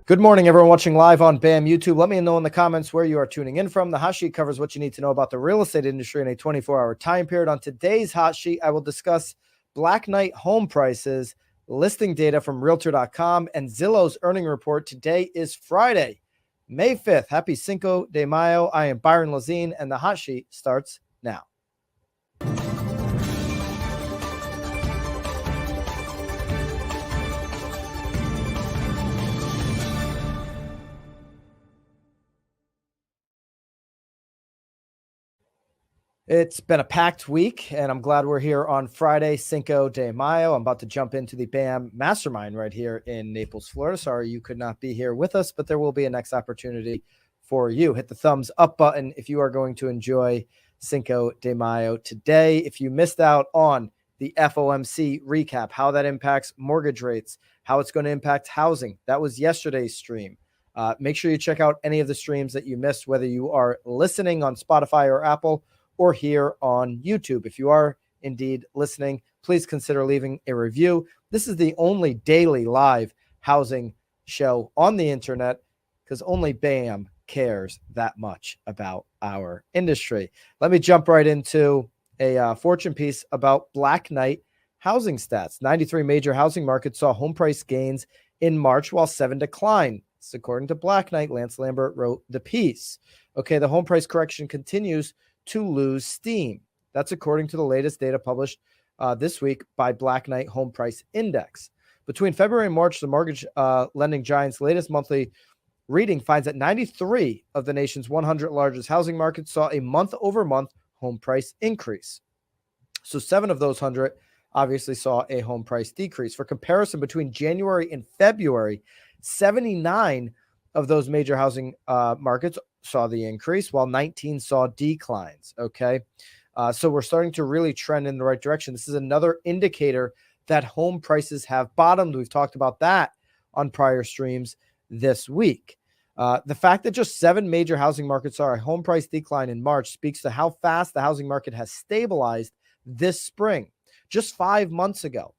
Good morning, everyone watching live on BAM YouTube. Let me know in the comments where you are tuning in from. The hot sheet covers what you need to know about the real estate industry in a 24-hour time period. On today's hot sheet, I will discuss Black Knight home prices, listing data from Realtor.com, and Zillow's earning report. Today is Friday, May 5th. Happy Cinco de Mayo. I am Byron Lazine, and the hot sheet starts now. It's been a packed week, and I'm glad we're here on Friday, Cinco de Mayo. I'm about to jump into the BAM Mastermind right here in Naples, Florida. Sorry you could not be here with us, but there will be a next opportunity for you. Hit the thumbs up button if you are going to enjoy Cinco de Mayo today. If you missed out on the FOMC recap, how that impacts mortgage rates, how it's going to impact housing, that was yesterday's stream. Make sure you check out any of the streams that you missed, whether you are listening on Spotify or Apple, or here on YouTube. If you are indeed listening, please consider leaving a review. This is the only daily live housing show on the internet because only BAM cares that much about our industry. Let me jump right into a fortune piece about Black Knight housing stats. 93 major housing markets saw home price gains in March while 7 declined. This, according to Black Knight, Lance Lambert wrote the piece. Okay, the home price correction continues to lose steam. That's according to the latest data published this week by Black Knight Home Price Index. Between February and March, the mortgage lending giant's latest monthly reading finds that 93 of the nation's 100 largest housing markets saw a month-over-month home price increase. So 7 of those 100 obviously saw a home price decrease. For comparison, between January and February, 79 of those major housing markets saw the increase, while 19 saw declines. Okay. So we're starting to really trend in the right direction. This is another indicator that home prices have bottomed. We've talked about that on prior streams this week. The fact that just 7 major housing markets saw a home price decline in March speaks to how fast the housing market has stabilized this spring. Just 5 months ago,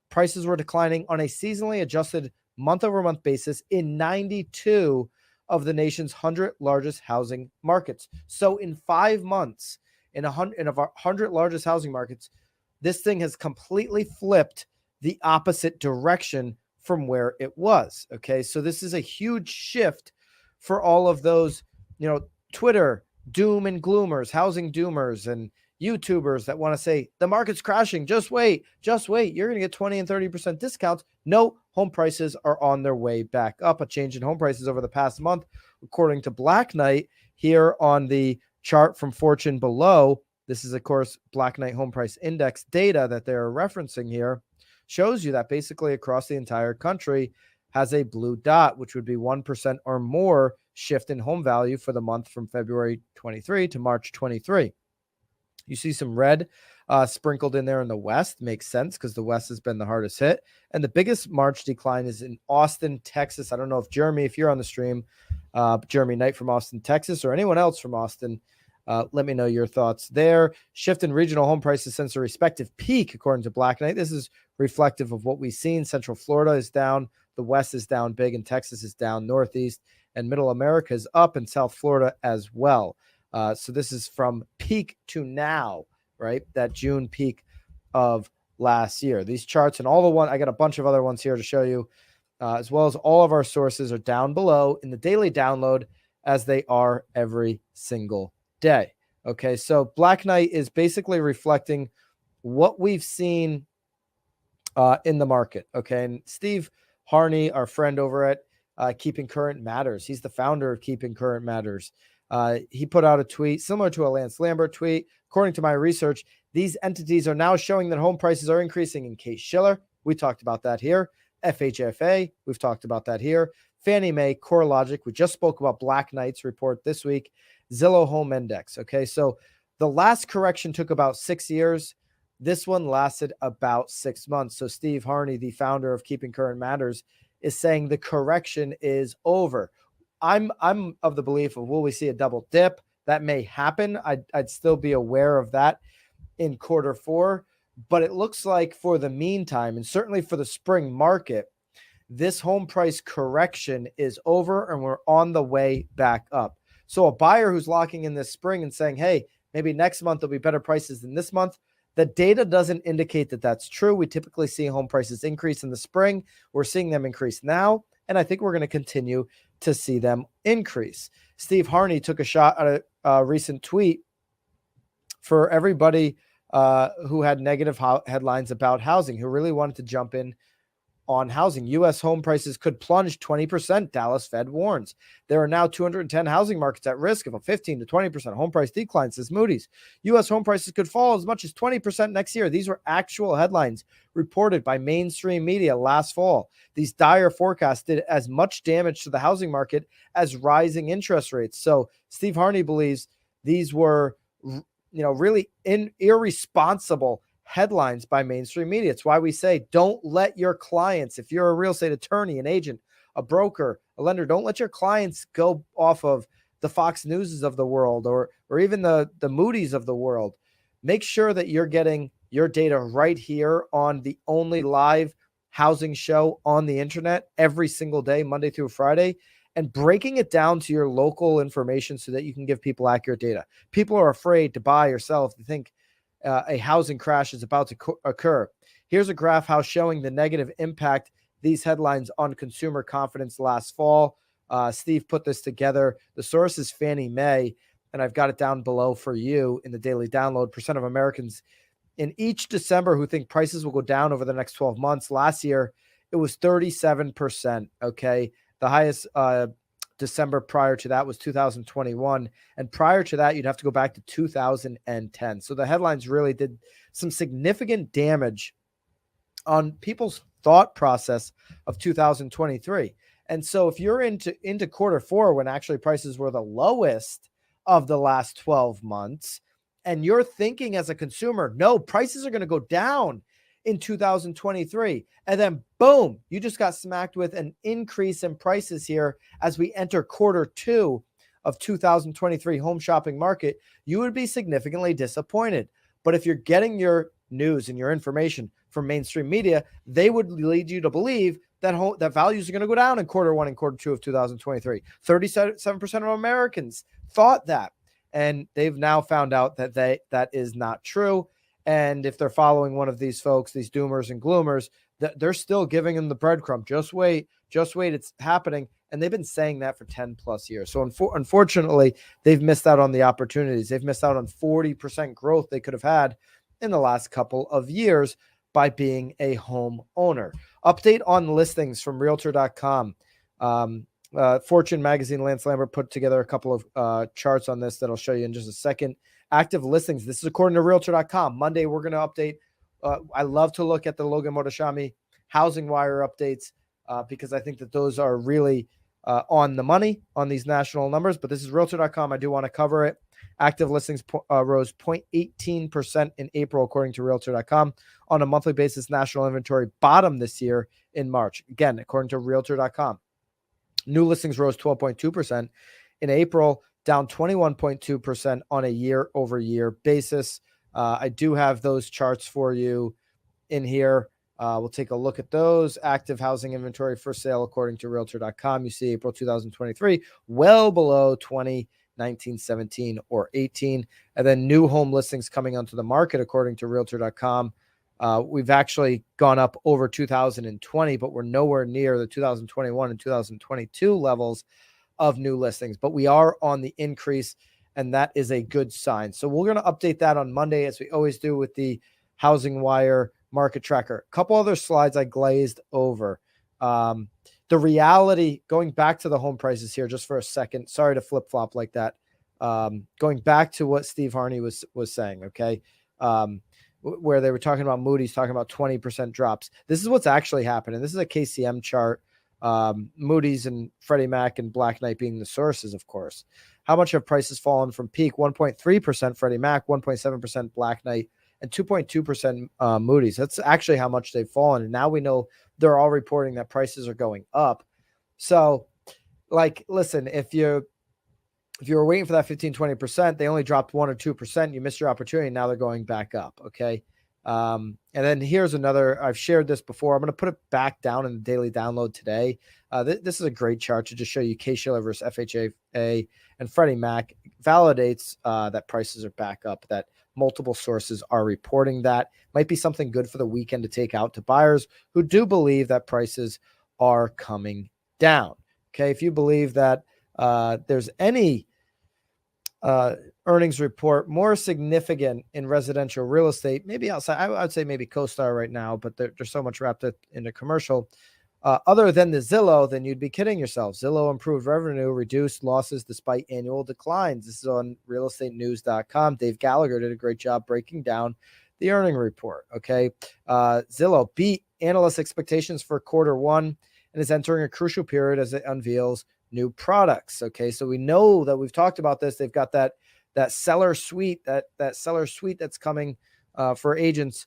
prices were declining on a seasonally adjusted month-over-month basis in 92 of the nation's 100 largest housing markets. So in 5 months, in our 100 largest housing markets, this thing has completely flipped the opposite direction from where it was. Okay, so this is a huge shift for all of those, Twitter doom and gloomers, housing doomers, and YouTubers that want to say the market's crashing. Just wait. You're going to get 20 and 30% discounts. No, home prices are on their way back up. A change in home prices over the past month, according to Black Knight, here on the chart from Fortune below. This is, of course, Black Knight Home Price Index data that they're referencing here. Shows you that basically across the entire country has a blue dot, which would be 1% or more shift in home value for the month from February 23 to March 23. You see some red sprinkled in there in the West. Makes sense because the West has been the hardest hit. And the biggest March decline is in Austin, Texas. I don't know if Jeremy, if you're on the stream, Jeremy Knight from Austin, Texas, or anyone else from Austin, let me know your thoughts there. Shift in regional home prices since the respective peak, according to Black Knight. This is reflective of what we've seen. Central Florida is down. The West is down big, and Texas is down. Northeast and Middle America is up, and South Florida as well. So this is from peak to now, right? That June peak of last year. These charts and all the I got a bunch of other ones here to show you, as well as all of our sources are down below in the daily download as they are every single day. Okay, so Black Knight is basically reflecting what we've seen in the market. Okay, and Steve Harney, our friend over at Keeping Current Matters, he's the founder of Keeping Current Matters. He put out a tweet similar to a Lance Lambert tweet. According to my research, these entities are now showing that home prices are increasing in Case-Shiller. We talked about that here. FHFA, we've talked about that here. Fannie Mae, CoreLogic, we just spoke about Black Knight's report this week. Zillow Home Index. Okay, so the last correction took about 6 years. This one lasted about 6 months. So Steve Harney, the founder of Keeping Current Matters, is saying the correction is over. I'm of the belief of, will we see a double dip? That may happen. I'd still be aware of that in Q4, but it looks like for the meantime, and certainly for the spring market, this home price correction is over and we're on the way back up. So a buyer who's locking in this spring and saying, hey, maybe next month there'll be better prices than this month, the data doesn't indicate that that's true. We typically see home prices increase in the spring. We're seeing them increase now, and I think we're going to continue to see them increase. Steve Harney took a shot at a recent tweet for everybody who had negative headlines about housing, who really wanted to jump in on housing. U.S. home prices could plunge 20%, Dallas Fed warns. There are now 210 housing markets at risk of a 15 to 20% home price decline, says Moody's. U.S. home prices could fall as much as 20% next year. These were actual headlines reported by mainstream media last fall. These dire forecasts did as much damage to the housing market as rising interest rates. So Steve Harney believes these were, really irresponsible headlines by mainstream media. It's why we say don't let your clients, if you're a real estate attorney, an agent, a broker, a lender, don't let your clients go off of the Fox Newses of the world or even the Moody's of the world. Make sure that you're getting your data right here on the only live housing show on the internet every single day, Monday through Friday, and breaking it down to your local information so that you can give people accurate data. People are afraid to buy or sell if they think a housing crash is about to occur. Here's a graph how showing the negative impact these headlines on consumer confidence last fall. Steve put this together. The source is Fannie Mae, and I've got it down below for you in the daily download. Percent of Americans in each December who think prices will go down over the next 12 months. Last year, it was 37%. Okay. The highest December prior to that was 2021. And prior to that, you'd have to go back to 2010. So the headlines really did some significant damage on people's thought process of 2023. And so if you're into quarter four, when actually prices were the lowest of the last 12 months, and you're thinking as a consumer, no, prices are going to go down in 2023. And then boom, you just got smacked with an increase in prices here as we enter quarter two of 2023 home shopping market, you would be significantly disappointed. But if you're getting your news and your information from mainstream media, they would lead you to believe that that values are going to go down in quarter one and quarter two of 2023. 37% of Americans thought that. And they've now found out that that is not true. And if they're following one of these folks, these doomers and gloomers, they're still giving them the breadcrumb. Just wait, it's happening. And they've been saying that for 10 plus years. So unfortunately, they've missed out on the opportunities. They've missed out on 40% growth they could have had in the last couple of years by being a home owner. Update on listings from Realtor.com. Fortune magazine, Lance Lambert put together a couple of charts on this that I'll show you in just a second. Active listings. This is according to Realtor.com. Monday, we're going to update. I love to look at the Logan Motoshami Housing Wire updates because I think that those are really on the money on these national numbers. But this is Realtor.com. I do want to cover it. Active listings rose 0.18% in April, according to Realtor.com. On a monthly basis, national inventory bottomed this year in March. Again, according to Realtor.com. New listings rose 12.2% in April, down 21.2% on a year-over-year basis. I do have those charts for you in here. We'll take a look at those. Active housing inventory for sale, according to Realtor.com. You see April 2023, well below 2019, 17, or 18. And then new home listings coming onto the market, according to Realtor.com. We've actually gone up over 2020, but we're nowhere near the 2021 and 2022 levels of new listings. But we are on the increase, and that is a good sign. So we're going to update that on Monday, as we always do with the Housing Wire Market Tracker. A couple other slides I glazed over. The reality, going back to the home prices here just for a second. Sorry to flip-flop like that. Going back to what Steve Harney was saying, okay? Where they were talking about Moody's, talking about 20% drops. This is what's actually happening. This is a KCM chart. Moody's and Freddie Mac and Black Knight being the sources, of course. How much have prices fallen from peak? 1.3% Freddie Mac, 1.7% Black Knight, and 2.2% Moody's. That's actually how much they've fallen. And now we know they're all reporting that prices are going up. So, like, listen, if you were waiting for that 15, 20%, they only dropped 1 or 2%. You missed your opportunity. Now they're going back up. Okay. And then here's another, I've shared this before. I'm going to put it back down in the daily download today. This is a great chart to just show you Case-Shiller versus FHA and Freddie Mac validates that prices are back up, that multiple sources are reporting that. Might be something good for the weekend to take out to buyers who do believe that prices are coming down. Okay, if you believe that there's any earnings report more significant in residential real estate, maybe outside, I would say maybe CoStar right now, but they're so much wrapped up into commercial, other than the Zillow, then you'd be kidding yourself. Zillow improved revenue, reduced losses despite annual declines. This is on realestatenews.com. Dave Gallagher did a great job breaking down the earning report. Okay. Zillow beat analyst expectations for quarter one and is entering a crucial period as it unveils new products. Okay. So we know that we've talked about this. They've got that seller suite, that seller suite that's coming for agents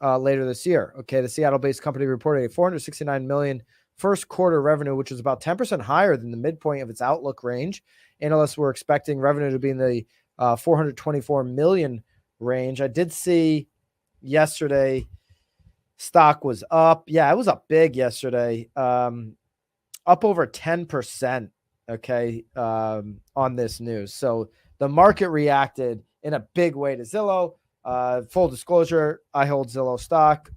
later this year. Okay. The Seattle-based company reported a $469 million first quarter revenue, which is about 10% higher than the midpoint of its outlook range. Analysts were expecting revenue to be in the $424 million range. I did see yesterday stock was up. Yeah, it was up big yesterday. Up over 10%, okay, on this news. So the market reacted in a big way to Zillow. Full disclosure, I hold Zillow stock.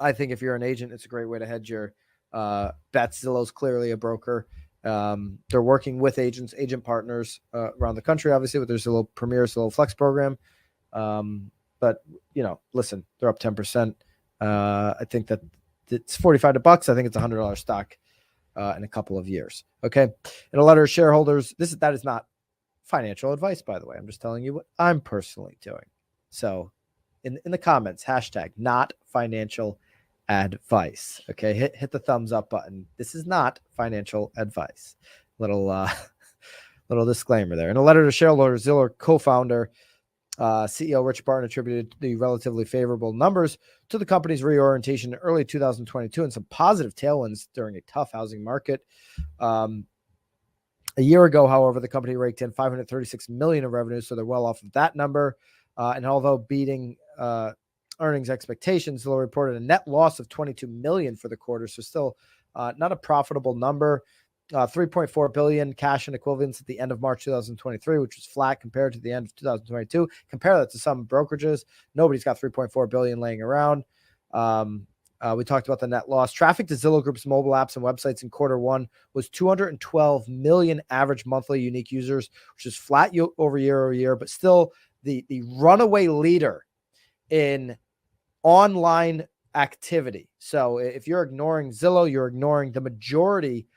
I think if you're an agent, it's a great way to hedge your bets. Zillow's clearly a broker. They're working with agent partners around the country, obviously, with their Zillow Premier, Zillow Flex program. But, listen, they're up 10%. I think that it's $45. I think it's $100 stock in a couple of years. Okay. In a letter to shareholders, that is not financial advice, by the way. I'm just telling you what I'm personally doing. So in the comments, hashtag not financial advice. Okay. Hit the thumbs up button. This is not financial advice. Little disclaimer there. In a letter to shareholders, Zillow co-founder, CEO Rich Barton attributed the relatively favorable numbers to the company's reorientation in early 2022 and some positive tailwinds during a tough housing market. A year ago, however, the company raked in $536 million of revenue, so they're well off of that number. And although beating earnings expectations, Zillow reported a net loss of $22 million for the quarter, so still not a profitable number. $3.4 billion cash and equivalents at the end of March 2023, which was flat compared to the end of 2022. Compare that to some brokerages. Nobody's got $3.4 billion laying around. We talked about the net loss. Traffic to Zillow Group's mobile apps and websites in quarter one was 212 million average monthly unique users, which is flat over year, but still the runaway leader in online activity. So if you're ignoring Zillow, you're ignoring the majority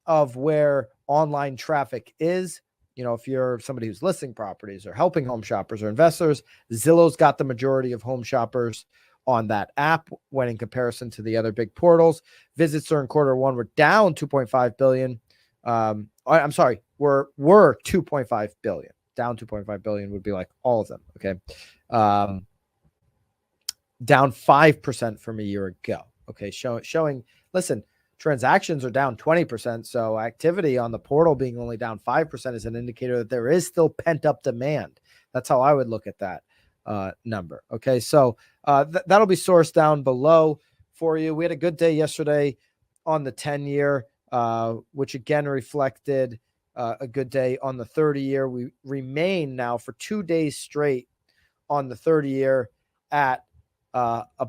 of where online traffic is. If you're somebody who's listing properties or helping home shoppers or investors, Zillow's got the majority of home shoppers on that app when in comparison to the other big portals. Visits during quarter one were down 2.5 billion. I'm sorry, were 2.5 billion. Down 2.5 billion would be like all of them. Okay. Down 5% from a year ago. Okay. Showing, listen, transactions are down 20%. So activity on the portal being only down 5% is an indicator that there is still pent up demand. That's how I would look at that number. Okay. So that'll be sourced down below for you. We had a good day yesterday on the 10-year, which again reflected a good day on the 30-year. We remain now for 2 days straight on the 30-year at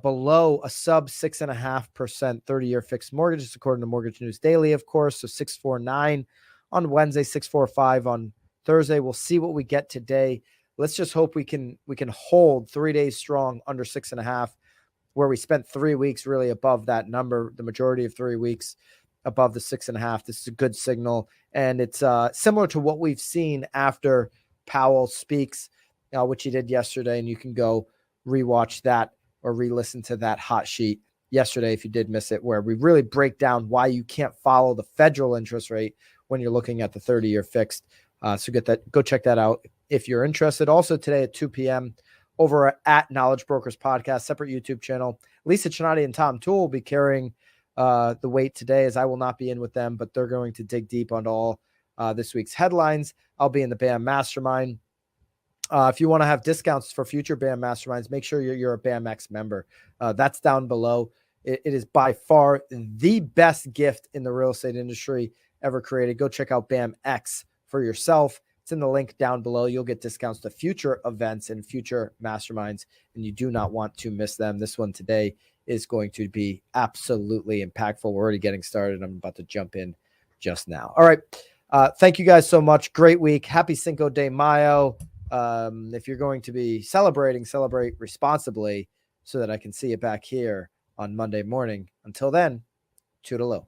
below a sub 6.5% 30-year fixed mortgages, according to Mortgage News Daily, of course. So 6.49 on Wednesday, 6.45 on Thursday. We'll see what we get today. Let's just hope we can hold 3 days strong under 6.5, where we spent 3 weeks really above that number, the majority of 3 weeks above the 6.5. This is a good signal. And it's similar to what we've seen after Powell speaks, which he did yesterday. And you can go rewatch that or re-listen to that hot sheet yesterday if you did miss it, where we really break down why you can't follow the federal interest rate when you're looking at the 30-year fixed. So go check that out if you're interested. Also today at 2 p.m. over at Knowledge Brokers Podcast, separate YouTube channel. Lisa Chinati and Tom Toole will be carrying the weight today, as I will not be in with them, but they're going to dig deep on all this week's headlines. I'll be in the BAM Mastermind If you want to have discounts for future BAM masterminds, make sure you're a BAMX member. That's down below. It is by far the best gift in the real estate industry ever created. Go check out BAMX for yourself. It's in the link down below. You'll get discounts to future events and future masterminds, and you do not want to miss them. This one today is going to be absolutely impactful. We're already getting started. I'm about to jump in just now. All right. Thank you guys so much. Great week. Happy Cinco de Mayo. If you're going to be celebrating, celebrate responsibly so that I can see you back here on Monday morning. Until then, toodaloo.